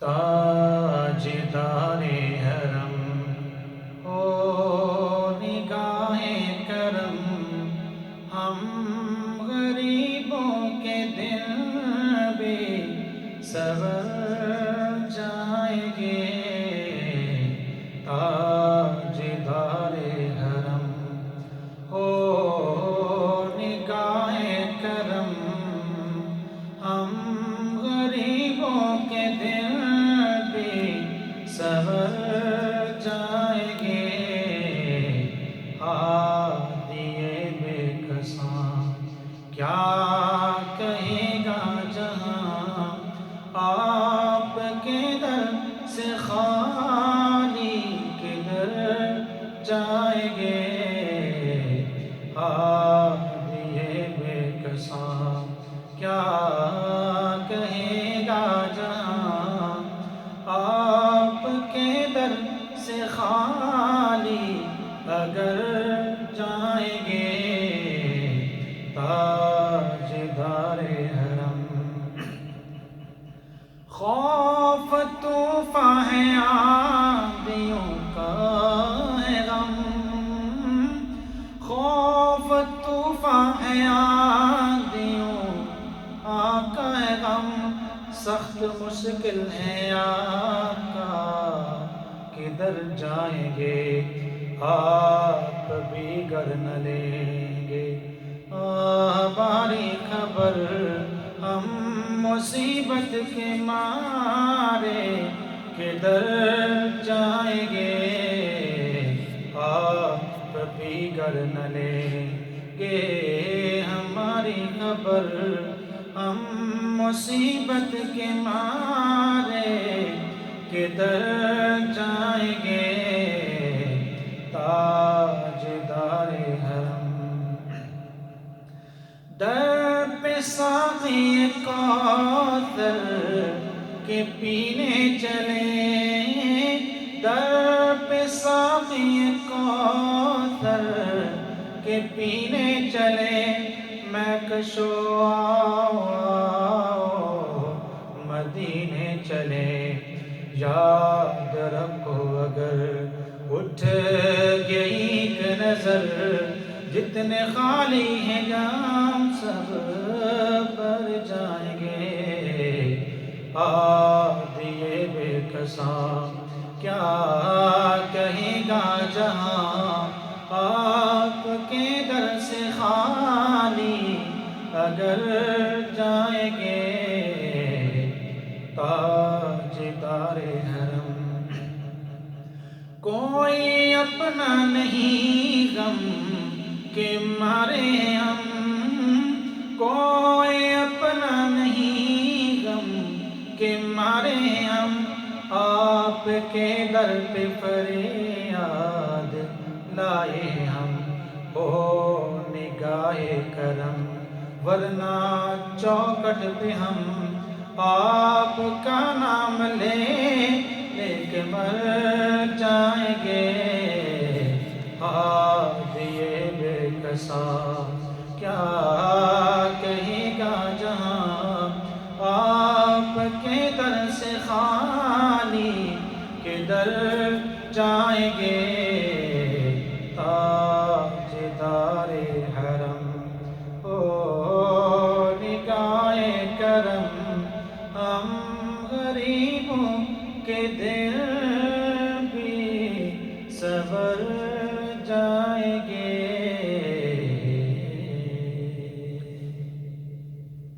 تاجدار حرم ہو نگاہ کرم، ہم غریبوں کے دل بھی سنور جائیں گے۔ تاجدار حرم ہو نگاہ کرم، ہم غریبوں کے دل بھی سنور جائیں گے۔ ہادی بے کساں کیا کہے گا جہاں، آپ کے در سے خالی کدھر جائیں گے۔ ہادی بے کساں کیا کہے گا جہاں، آپ کے در سے خالی اگر جائیں گے۔ تاجدار حرم خوف طوفاں ہے آندھیوں کا ہے غم، خوف طوفاں ہے آندھیوں کا ہے غم، سخت مشکل ہے آقا کدھر جائیں گے۔ آپ بھی گر نہ لیں گے ہماری خبر، ہم مصیبت کے مارے کدھر جائیں گے۔ آپ بھی گر نہ لیں گے ہماری خبر، ہم مصیبت کے مارے کدھر جائیں گے۔ تاجدار حرم در پہ ساقی کوثر کے پینے چلے، در پہ ساقی کوثر کے پینے چلے، میں کشو آؤ مدینے چلے۔ یاد رکھو اگر اٹھ گئی ایک نظر، جتنے خالی ہیں جام سب پر جائیں گے۔ ہادی بے کساں کیا کہے گا جہاں، آپ کے در سے خالی اگر جائیں گے۔ تاجدار حرم کوئی اپنا نہیں غم کے مارے ہم، کوئی اپنا نہیں غم کے مارے ہم، آپ کے در پہ فریاد لائے ہم۔ ہو نگاہ کرم ورنہ چوکٹ پہ ہم آپ کا نام لے کے مر جائیں گے۔ ہادی بے کساں کیا کہے گا جہاں، آپ کے در سے خالی کدھر جائیں گے۔ تاجدار حرم ہو نگاہ کرم، ہم غریبوں کے دل بھی سنور جائیں گے۔